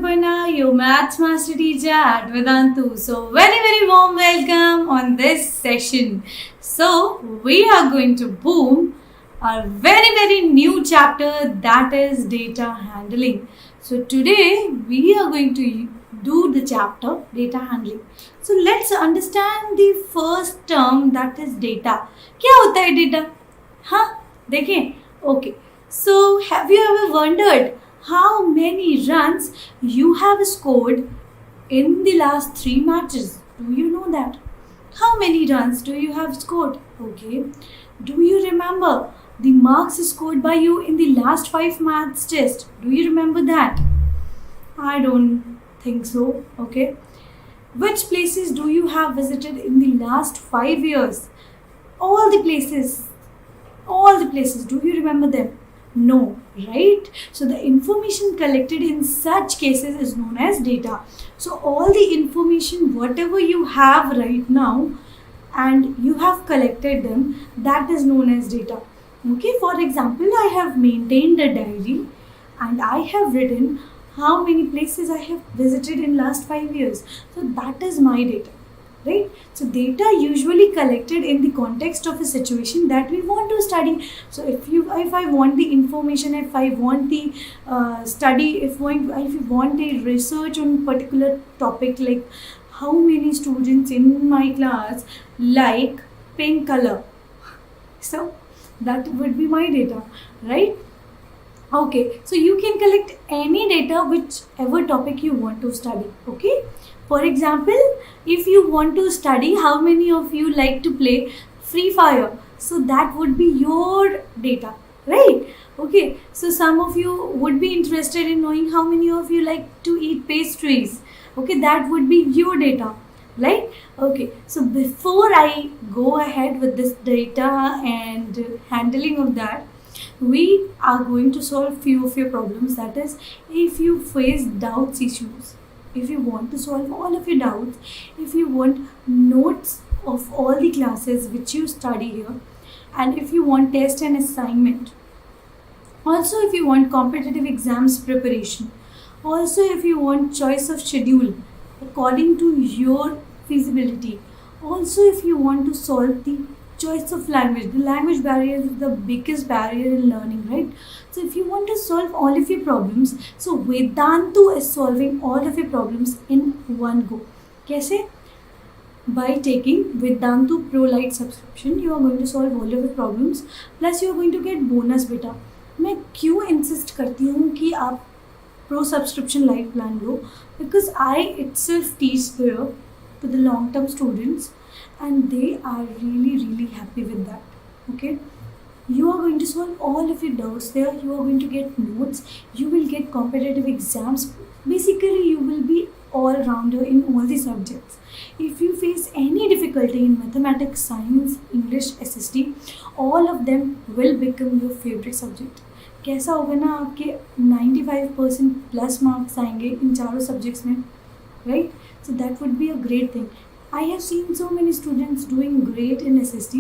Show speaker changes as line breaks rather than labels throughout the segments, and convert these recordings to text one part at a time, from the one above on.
Suparna, your maths master teacher at Vedantu. So very warm welcome on this session. So we are going to boom a very new chapter, that is data handling. So today we are going to do the chapter data handling. So let's understand the first term, that is data. क्या होता है data? हाँ देखें. Okay. So have you ever wondered how many runs you have scored in the last 3 matches? Do you know that? How many runs do you have scored? Okay. Do you remember the marks scored by you in the last 5 maths test? Do you remember that? I don't think so. Okay. Which places do you have visited in the last 5 years? All the places. Do you remember them? No, right? So the information collected in such cases is known as data. So all the information, whatever you have right now and you have collected them, that is known as data. Okay, for example, I have maintained a diary and I have written how many places I have visited in last 5 years. So that is my data. Right? So data usually collected in the context of a situation that we want to study. So if I want the information, if I want the study, if you want a research on particular topic, like how many students in my class like pink color, so that would be my data, right? Okay, so you can collect any data whichever topic you want to study. Okay, for example, if you want to study how many of you like to play Free Fire, so that would be your data, right? Okay, so some of you would be interested in knowing how many of you like to eat pastries. Okay, that would be your data, right? Okay, so before I go ahead with this data and handling of that, we are going to solve few of your problems. That is, if you face doubts issues, if you want to solve all of your doubts, if you want notes of all the classes which you study here, and if you want test and assignment, also if you want competitive exams preparation, also if you want choice of schedule according to your feasibility, also if you want to solve the choice of language. The language barrier is the biggest barrier in learning, right? So if you want to solve all of your problems, so Vedantu is solving all of your problems in one go. कैसे? By taking Vedantu Pro Lite subscription, you are going to solve all of your problems. Plus you are going to get bonus बेटा. मैं क्यों insist करती हूँ कि आप Pro subscription Lite plan low? Because I itself teach there to the long-term students, and they are really happy with that. Okay, you are going to solve all of your doubts there. You are going to get notes, you will get competitive exams. Basically you will be all-rounder in all the subjects. If you face any difficulty in mathematics, science, English, SST, all of them will become your favorite subject. कैसा होगा ना, आपके 95% plus marks आएंगे इन चारों subjects में, right? So that would be a great thing. I have seen so many students doing great in SST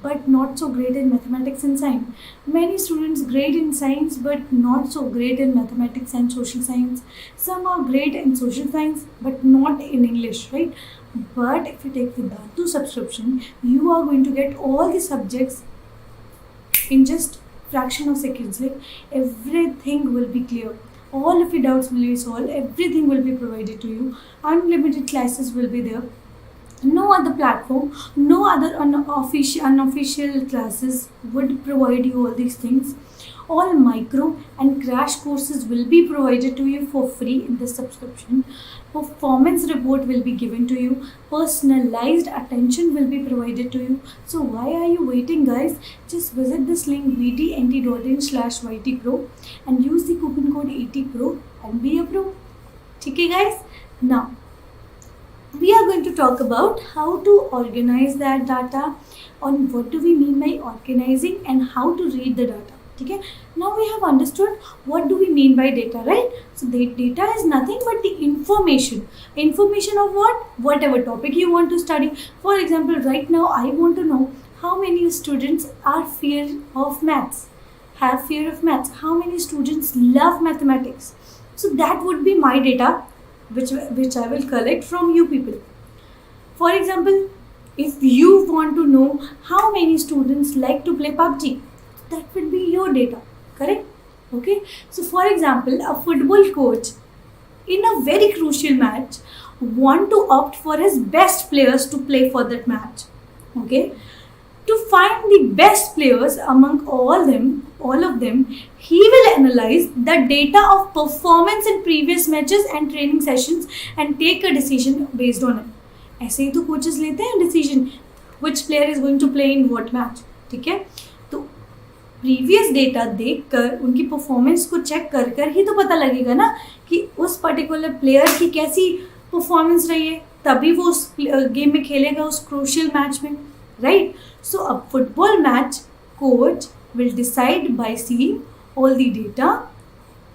but not so great in mathematics and science. Many students great in science but not so great in mathematics and social science. Some are great in social science but not in English, right? But if you take Vedantu subscription, you are going to get all the subjects in just fraction of seconds. Like everything will be clear. All of your doubts will be solved. Everything will be provided to you. Unlimited classes will be there. No other platform, no other unofficial classes would provide you all these things. All micro and crash courses will be provided to you for free in the subscription. Performance report will be given to you. Personalized attention will be provided to you. So why are you waiting, guys? Just visit this link vtnt.in/ytpro and use the coupon code 80pro and be a pro. Okay, guys? Now we are going to talk about how to organize that data, on what do we mean by organizing, and how to read the data. Okay, now we have understood what do we mean by data, right? So the data is nothing but the information of what? Whatever topic you want to study. For example, right now I want to know how many students have fear of maths, how many students love mathematics, So that would be my data which I will collect from you people. For example, if you want to know how many students like to play PUBG, that will be your data, correct? Okay, so for example, a football coach in a very crucial match want to opt for his best players to play for that match. Okay, to find the best players among all of them, he will analyze the data of performance in previous matches and training sessions and take a decision based on it. ऐसे ही तो coaches लेते हैं decision, which player is going to play in what match. ठीक है, तो previous data देखकर उनकी performance को चेक कर कर ही तो पता लगेगा ना कि उस पर्टिकुलर प्लेयर की कैसी परफॉर्मेंस रही है, तभी वो उस गेम में खेलेगा, उस क्रूशियल मैच में, right? So a football match coach will decide by seeing all the data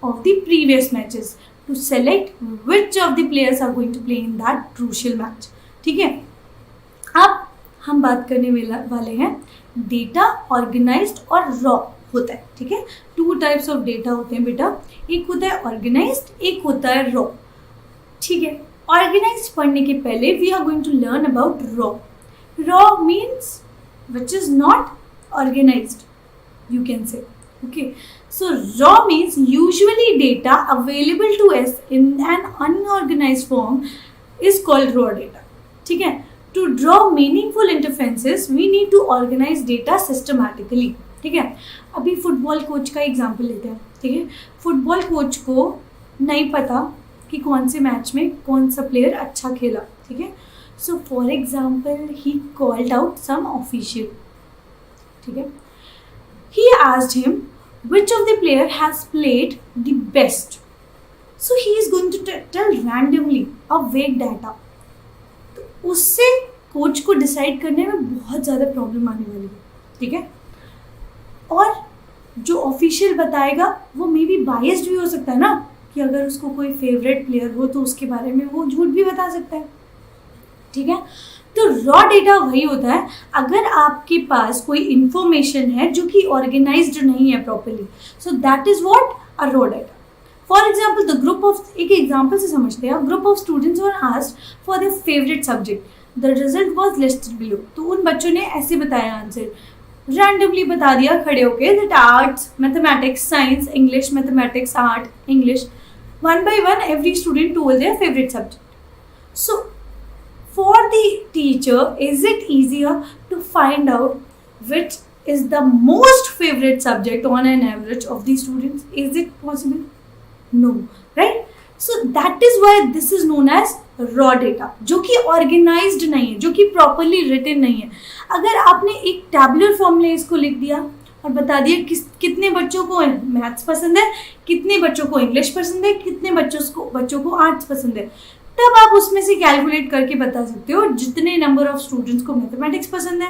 of the previous matches to select which of the players are going to play in that crucial match. ठीक है, अब हम बात करने वाले हैं data organised और raw होता है. ठीक है, 2 टाइप्स ऑफ डेटा होते हैं बेटा, एक होता है ऑर्गेनाइज्ड, एक होता है रॉ. ठीक है, ऑर्गेनाइज्ड पढ़ने के पहले we are going to learn about raw. Raw means which is not organised, you can say. Okay, so raw means usually data available to us in an unorganized form is called raw data. ठीक है, to draw meaningful inferences we need to organize data systematically. ठीक है, अभी football coach का example लेते हैं. ठीक है, फुटबॉल कोच को नहीं पता कि कौन से मैच में कौन सा प्लेयर अच्छा खेला. ठीक है, so for example he called out some official. ठीक है, he asked him which of the player has played the best. So he is going to tell randomly a vague data. तो उससे कोच को decide करने में बहुत ज़्यादा problem आने वाली है. ठीक है, और जो ऑफिशियल बताएगा वो मे बी बायस्ड भी हो सकता है ना, कि अगर उसको कोई फेवरेट प्लेयर हो तो उसके बारे में वो झूठ भी बता सकता है. ठीक है, तो रॉ डेटा वही होता है अगर आपके पास कोई इंफॉर्मेशन है जो कि ऑर्गेनाइज्ड नहीं है properly. So that is what a raw data. For example the group of, एक एग्जाम्पल से समझते हैं, group of students were asked for their favourite subject, the result was listed below. तो उन बच्चों ने ऐसे बताया आंसर, रैंडमली बता दिया खड़े होके, that arts, mathematics, science, English, mathematics, art, English, one by one every student told their favourite subject. So for the teacher, is it easier to find out which is the most favorite subject on an average of the students? Is it possible? No, right? So that is why this is known as raw data, जो कि organized नहीं है, जो कि properly written नहीं है. अगर आपने एक tabular form में इसको लिख दिया और बता दिया कितने बच्चों को मैथ्स पसंद है, कितने बच्चों को इंग्लिश पसंद है, कितने बच्चों को आर्ट्स पसंद है, तब आप उसमें से कैलकुलेट करके बता सकते हो जितने नंबर ऑफ स्टूडेंट्स को मैथमेटिक्स पसंद है,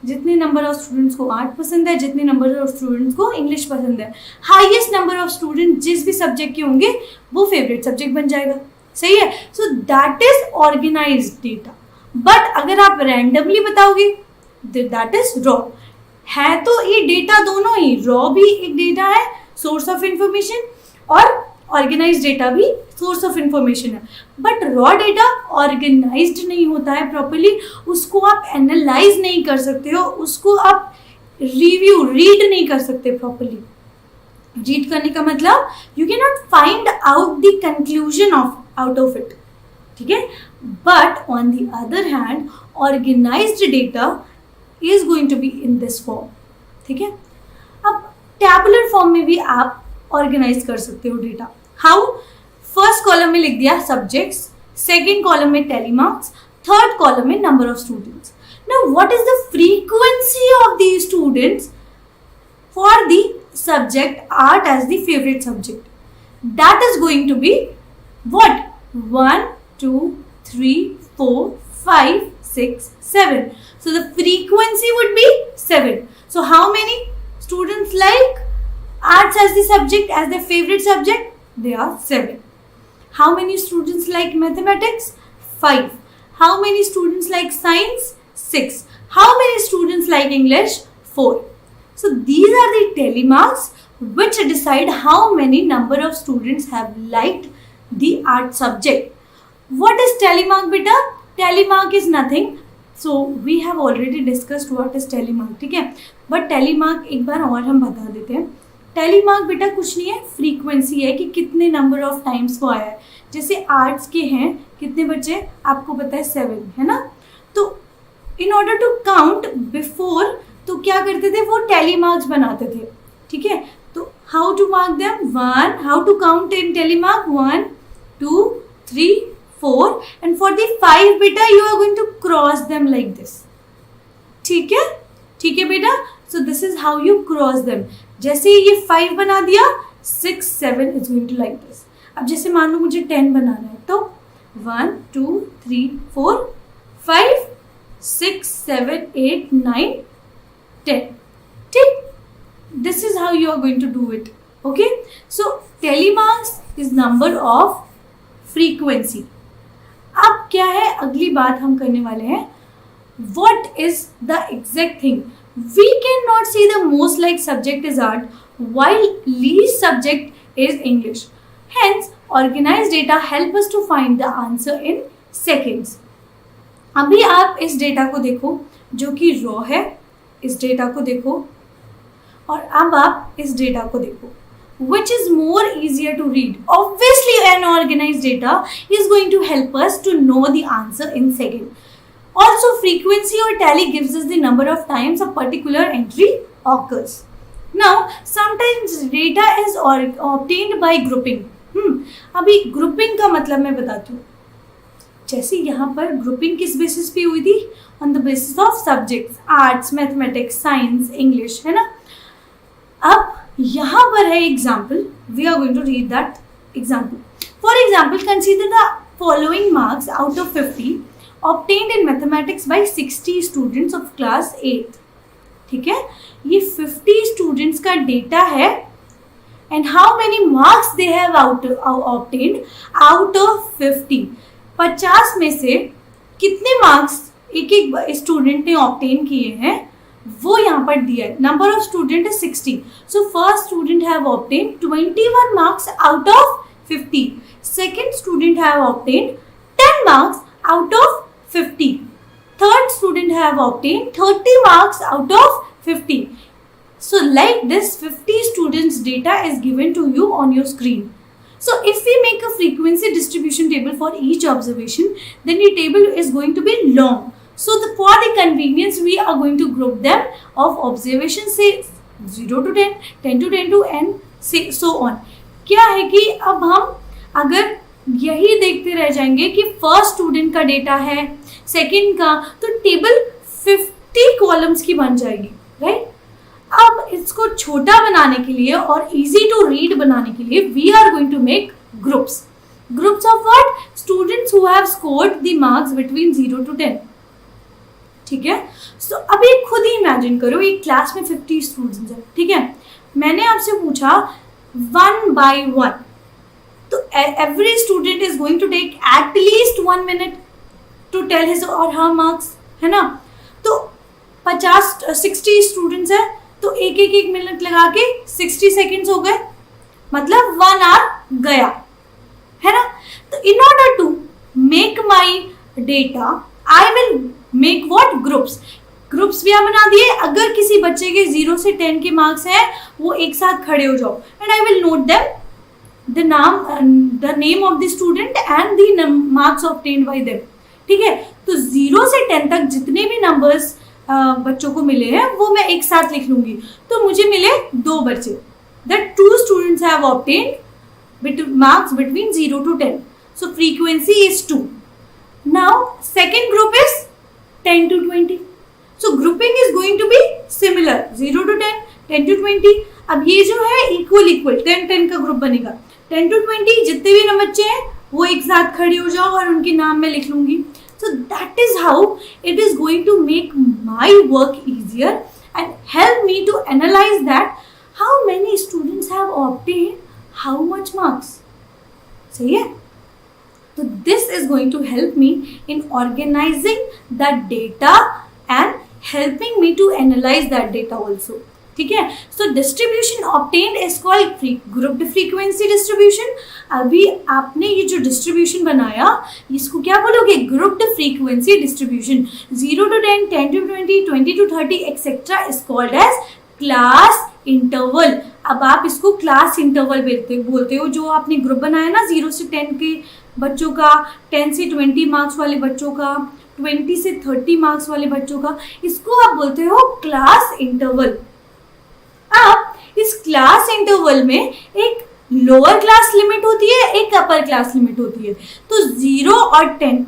जितने नंबर ऑफ स्टूडेंट्स को आर्ट पसंद है, जितने नंबर ऑफ स्टूडेंट्स को इंग्लिश पसंद है. हाईएस्ट नंबर ऑफ स्टूडेंट जिस भी सब्जेक्ट के होंगे वो फेवरेट सब्जेक्ट बन जाएगा. सही है, so that is organised data. But अगर आप रैंडमली बताओगे दैट इज रॉ. है तो ये डेटा दोनों ही, रॉ भी एक डेटा है, सोर्स ऑफ इंफॉर्मेशन, और ऑर्गेनाइज डेटा भी सोर्स ऑफ इंफॉर्मेशन है. बट रॉ डेटा ऑर्गेनाइज्ड नहीं होता है प्रॉपर्ली, उसको आप एनालाइज नहीं कर सकते हो, उसको आप रीड नहीं कर सकते प्रॉपर्ली. रीड करने का मतलब you can not find out the conclusion out of it. ठीक है, but on the other hand organised data is going to be in this form. ठीक है, अब टैबुलर फॉर्म में भी आप ऑर्गेनाइज कर सकते हो डेटा. हाउ? फर्स्ट कॉलम में लिख दिया सब्जेक्ट्स, सेकेंड कॉलम में टेलीमार्क्स, थर्ड कॉलम में number of students. Now what is the frequency of the students for the subject art as the favourite subject? That is going to be what? 1 2 3 4 5 6 7. So the frequency would be 7. So how many students like arts as the subject, as their favorite subject? They are 7. How many students like mathematics? 5. How many students like science? 6. How many students like English? 4. So these are the telemarks which decide how many number of students have liked the art subject. What is telemark beta? Telemark is nothing. So we have already discussed what is telemark, ठीक है, but telemark एक बार और हम बता देते हैं. telemark बेटा कुछ नहीं है, फ्रीक्वेंसी है कि कितने नंबर ऑफ टाइम्स वो आया है. जैसे आर्ट्स के हैं कितने बच्चे, आपको पता है 7, है ना. तो in order to count before, तो क्या करते थे वो टेलीमार्क्स बनाते थे, ठीक है. तो how to mark them, 1, how to count in tally mark, 1 2 3 4, and for the 5 beta you are going to cross them like this. ठीक है, ठीक है बेटा. so this is how you cross them. जैसे ये 5 बना दिया, 6 7 is going to like this. अब जैसे मान लो मुझे 10 बनाना है, तो 1 2 3 4 5 6 7 8 9 10. ठीक, this is how you are going to do it. okay, so telemarks is number of frequency. अब क्या है, अगली बात हम करने वाले हैं, what is the exact thing. We cannot say the most liked subject is art while least subject is English. Hence, organized data help us to find the answer in seconds. अभी आप इस डेटा को देखो जो कि raw है, इस data को देखो, और अब आप इस डेटा को देखो. Which is more easier to read? Obviously, an organized data is going to help us to know the answer in second. Also, frequency or tally gives us the number of times a particular entry occurs. Now, sometimes data is obtained by grouping. अभी grouping का मतलब मैं बताती हूँ. जैसे यहाँ पर grouping किस बेसिस पे हुई थी? On the basis of subjects, arts, mathematics, science, English, है ना. अब यहाँ पर है example, we are going to read that example. For example, consider the following marks out of 50 obtained in mathematics by 60 students of class 8. ठीक है, ये 50 students का डेटा है, and how many marks they have obtained out of 50. 50 में से कितने marks एक एक स्टूडेंट ने ऑब्टेन किए हैं वो यहाँ पर दिया है. Number of student is 60. So first student have obtained 21 marks out of 50. Second student have obtained 10 marks out of 50. Third student have obtained 30 marks out of 50. So like this 50 students data is given to you on your screen. So if we make a frequency distribution table for each observation, then the table is going to be long. So for the convenience, we are going to group them of observation, say 0 to 10, 10 to 10 to and so on. क्या है कि अब हम अगर यही देखते रह जाएंगे कि फर्स्ट स्टूडेंट का डेटा है, सेकंड का, तो टेबल 50 कॉलम्स की बन जाएगी, राइट. अब इसको छोटा बनाने के लिए और इजी टू रीड बनाने के लिए we are going to make groups. Groups of what? Students who have scored the marks between 0 to 10. ठीक है. सो अभी खुद ही इमेजिन करो, एक क्लास में 50 स्टूडेंट्स हैं, ठीक है. मैंने आपसे पूछा 1 by 1, तो every student is going to take at least 1 minute to tell his or her marks, है ना. तो 60 स्टूडेंट्स हैं, तो एक मिनट लगा के 60 सेकेंड्स हो गए, मतलब 1 hour गया, है ना. तो in order to make my data I will make what? Groups. Groups भी बना दिए. अगर किसी बच्चे के 0 से 10 के मार्क्स हैं, वो एक साथ खड़े हो जाओ, and I will note them the name of the student and the marks obtained by them. ठीक है. तो 0 से 10 तक जितने भी नंबर्स बच्चों को मिले हैं वो मैं एक साथ लिख लूंगी. तो मुझे मिले 2 बच्चे, that 2 students have obtained marks between 0 to 10. So frequency is 2. Now second group is 10 to 20. So grouping is going to be similar, 0 to 10, 10 to 20. अब ये जो है इक्वल 10 का ग्रुप बनेगा. 10 to 20 जितने भी नंबर बच्चे हैं वो एक साथ खड़े हो जाओ और उनके नाम मैं लिख लूंगी. So that is how it is going to make my work easier and help me to analyze that how many students have obtained how much marks. सही है. So this is going to help me in organizing the data and helping me to analyze that data also. ठीक है। So distribution obtained is called grouped frequency distribution. अभी आपने ये जो distribution बनाया इसको क्या बोलोगे? Grouped frequency distribution. 0 to 10, 10 to 20, 20 to 30 etcetera is called as class interval. अब आप इसको क्लास इंटरवल बोलते हो। जो आपने ग्रुप बनाया ना 0 से 10 के बच्चों का, 10 से 20 मार्क्स वाले बच्चों का, 20 से 30 मार्क्स वाले बच्चों का, इसको आप बोलते हो क्लास इंटरवल। अब इस क्लास इंटरवल में एक लोअर क्लास लिमिट होती है, एक अपर क्लास लिमिट होती है। तो 0 और 10,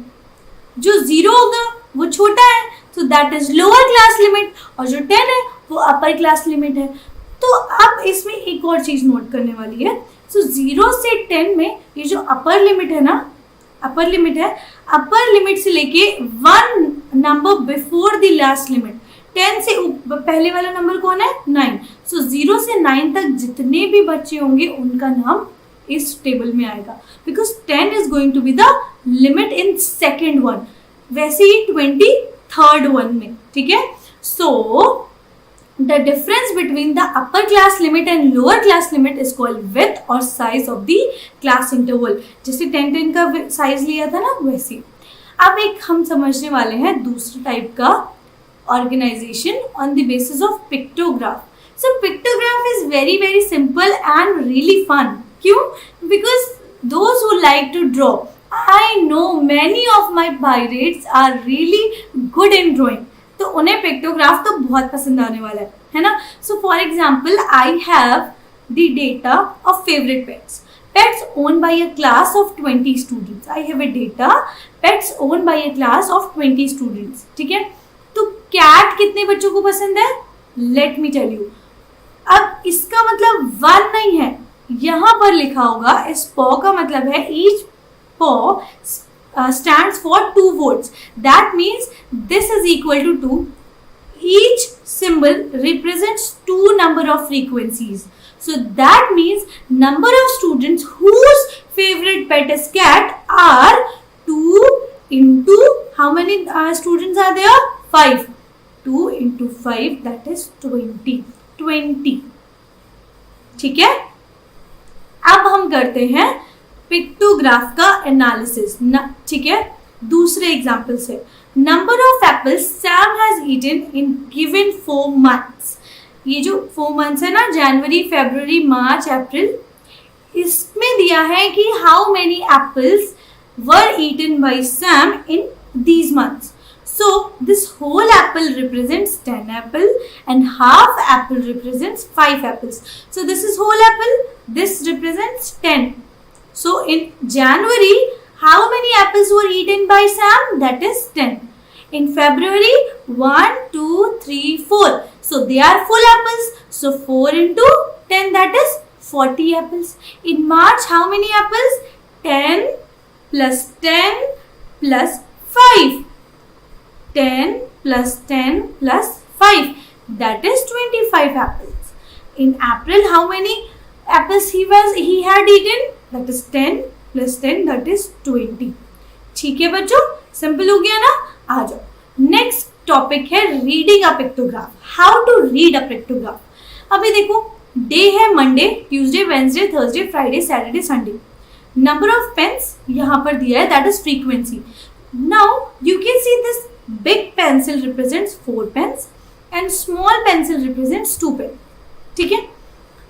जो 0 होगा वो छोटा है, तो that is lower class limit, और जो 10 है वो अपर क्लास लिमिट है। तो अब इसमें एक और चीज नोट करने वाली है। सो 0 से 10 में ये जो अपर लिमिट है ना, अपर लिमिट है, अपर लिमिट से लेके 1 number before the last limit, 10 से पहले वाला नंबर कौन है? 9। सो 0 से 9 तक जितने भी बच्चे होंगे उनका नाम इस टेबल में आएगा, because 10 is going to be the limit in second one, वैसे ही 20 थर्ड वन में, ठीक है। सो the difference between the upper class limit and lower class limit is called width or size of the class interval। जैसे 10 का size लिया था ना, वैसे अब एक हम समझने वाले हैं दूसरे टाइप का organisation on the basis of pictograph. So pictograph is very very simple and really fun. क्यों? Because those who like to draw, I know many of my pirates are really good in drawing, तो उन्हें pictograph तो बहुत पसंद आने वाला है ना। So for example I have the data of favourite pets, pets own by a class of 20 students. I have a data pets own by a class of 20 students, ठीक है। तो कैट कितने बच्चों को पसंद है? Let me tell you. अब इसका मतलब 1 नहीं है, यहां पर लिखा होगा, इस पॉ का मतलब है ईच पॉ stands for 2 votes. That means this is equal to 2. Each symbol represents 2 number of frequencies. So that means number of students whose favorite pet is cat are 2 into how many students are there? 5. 2 into 5, that is 20. 20. ठीक है। अब हम करते हैं pictograph का analysis, ठीक है, दूसरे एग्जाम्पल से। Number of apples Sam has eaten in given 4 months। ये जो 4 months है ना, जनवरी, फरवरी, मार्च, अप्रैल, इसमें दिया है कि how many apples were eaten by Sam in these months। So this whole apple represents 10 apple and half apple represents 5 apples. So this is whole apple, this represents 10. So in January, how many apples were eaten by Sam? That is 10. In February, 1, 2, 3, 4. So they are full apples. So 4 into 10, that is 40 apples. In March, how many apples? 10 plus 10 plus 5. 10 plus 10 plus 5. That is 25 apples. In April, how many apples he had eaten? That is 10 plus 10, that is 20. ठीक है बच्चों, simple हो गया ना। आ जाओ, next topic है reading a pictograph. How to read a pictograph. अभी देखो, डे है Monday, Tuesday, Wednesday, Thursday, Friday, Saturday, Sunday. Number of pens यहाँ पर दिया है, that is frequency. Now you can see this big pencil represents 4 pens and small pencil represents 2 pen, ठीक है।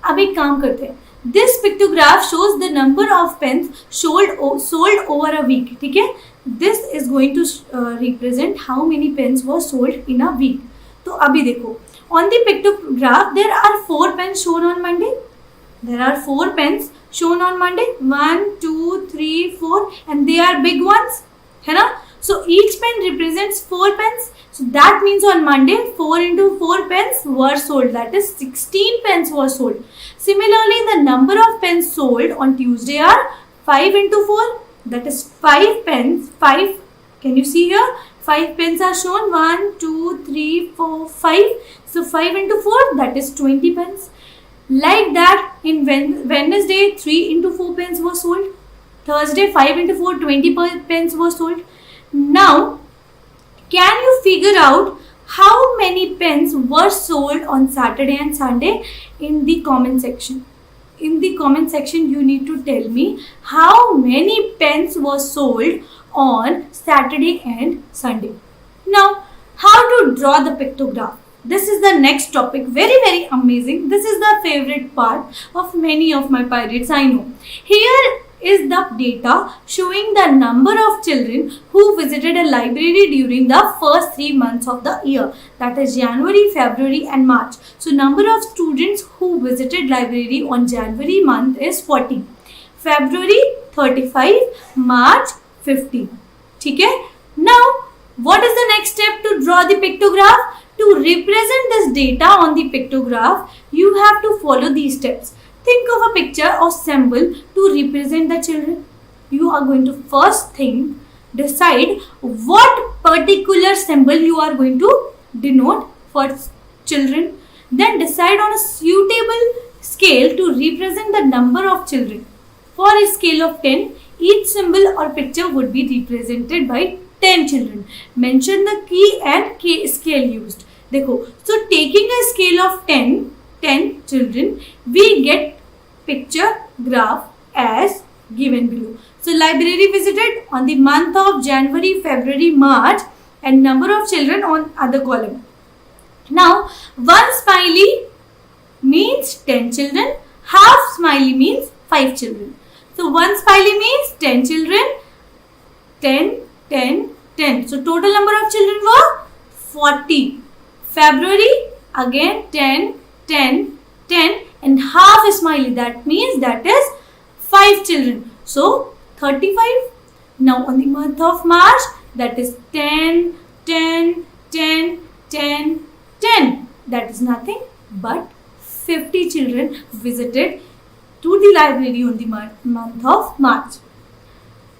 अब एक काम करते हैं, this pictograph shows the number of pens sold over a week, ठीक है। This is going to represent how many pens were sold in a week. तो अभी देखो, on the pictograph there are 4 pens shown on Monday, there are 4 pens shown on Monday, 1, 2, 3, 4 and they are big ones, है ना। So each pen represents 4 pens. So that means on Monday 4 into 4 pens were sold. That is 16 pens were sold. Similarly, the number of pens sold on Tuesday are 5 into 4. That is 5 pens. 5. Can you see here? 5 pens are shown. 1, 2, 3, 4, 5. So 5 into 4. That is 20 pens. Like that, in Wednesday 3 into 4 pens were sold. Thursday 5 into 4, 20 pens were sold. Now, can you figure out how many pens were sold on Saturday and Sunday in the comment section. In the comment section, you need to tell me how many pens were sold on Saturday and Sunday. Now, how to draw the pictograph. This is the next topic. Very amazing. This is the favorite part of many of my pirates, I know. Here is the data showing the number of children who visited a library during the first 3 months of the year, that is January, February and March. So number of students who visited library on January month is 40, February 35, March 50. Okay? Now what is the next step to draw the pictograph? To represent this data on the pictograph, you have to follow these steps. Think of a picture or symbol to represent the children. You are going to first decide what particular symbol you are going to denote for children. Then decide on a suitable scale to represent the number of children. For a scale of 10, each symbol or picture would be represented by 10 children. Mention the key and scale used. देखो, so taking a scale of 10 children, we get picture graph as given below. So library visited on the month of January, February, March and number of children on other column. Now one smiley means 10 children, half smiley means 5 children. So one smiley means 10 children, 10, 10, 10. So total number of children were 40. February again 10, 10, 10 and half a smiley, that means that is 5 children. So 35. Now on the month of March, that is 10, 10, 10, 10, 10. That is nothing but 50 children visited to the library on the month of March.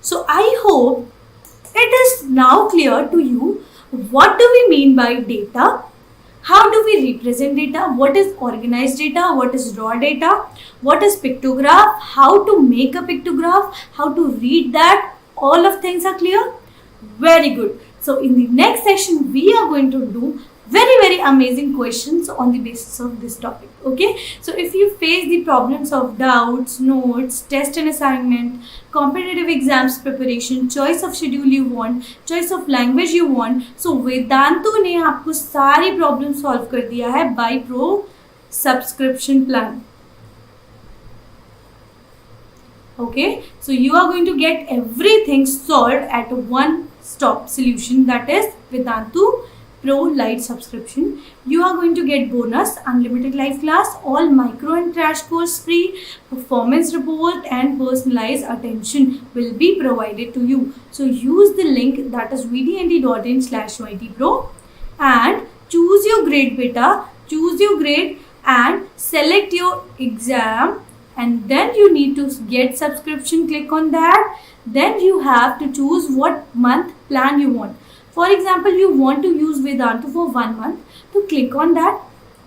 So I hope it is now clear to you what do we mean by data. How do we represent data? What is organized data? What is raw data? What is pictograph? How to make a pictograph? How to read that? All of things are clear? Very good. So in the next session, we are going to do very amazing questions on the basis of this topic. Okay. So if you face the problems of doubts, notes, test and assignment, competitive exams preparation, choice of schedule you want, choice of language you want, so Vedantu ने आपको सारी problem solve कर दिया है by pro subscription plan. Okay, so you are going to get everything solved at one stop solution, that is Vedantu Pro Lite subscription. You are going to get bonus, unlimited live class, all micro and crash course free, performance report and personalized attention will be provided to you. So use the link, that is vdnd.in/ytpro and choose your grade beta, choose your grade and select your exam, and then you need to get subscription. Click on that. Then you have to choose what month plan you want. For example, you want to use Vedantu for 1 month, to click on that.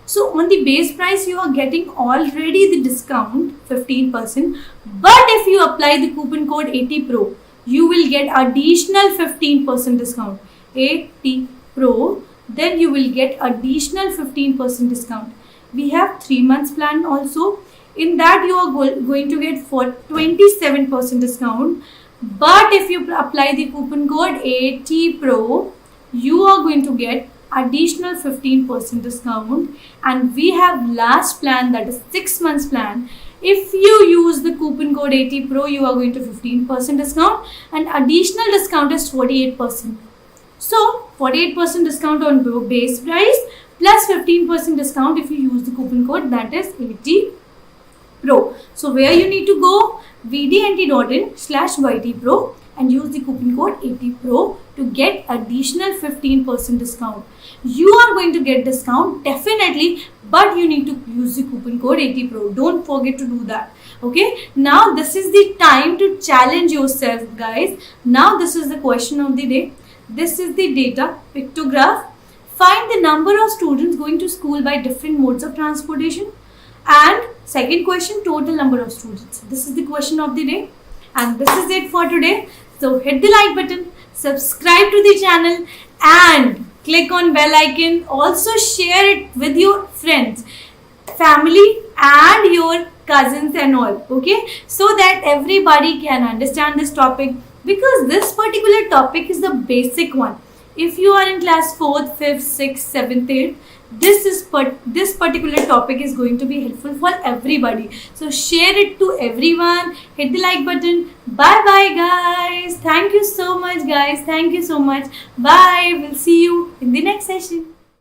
So on the base price, you are getting already the discount 15%. But if you apply the coupon code ATPRO, you will get additional 15% discount. ATPRO, then you will get additional 15% discount. We have 3 months plan also. In that you are going to get for 27% discount. But if you apply the coupon code ATPRO, you are going to get additional 15% discount. And we have last plan, that is 6 months plan. If you use the coupon code ATPRO, you are going to 15% discount and additional discount is 48%. So 48% discount on base price plus 15% discount if you use the coupon code, that is ATPRO. So where you need to go? vdnd.in/ytpro and use the coupon code ATPRO to get additional 15% discount. You are going to get discount definitely, but you need to use the coupon code ATPRO. Don't forget to do that. Okay. Now this is the time to challenge yourself, guys. Now this is the question of the day. This is the data pictograph. Find the number of students going to school by different modes of transportation. And second question, total number of students. This is the question of the day. And this is it for today. So hit the like button, subscribe to the channel and click on bell icon. Also share it with your friends, family and your cousins and all, okay, so that everybody can understand this topic, because this particular topic is the basic one. If you are in class 4th, 5th, 6th, 7th, 8th, this particular topic is going to be helpful for everybody. So share it to everyone, hit the like button. Bye bye guys, thank you so much guys, thank you so much. Bye, we'll see you in the next session.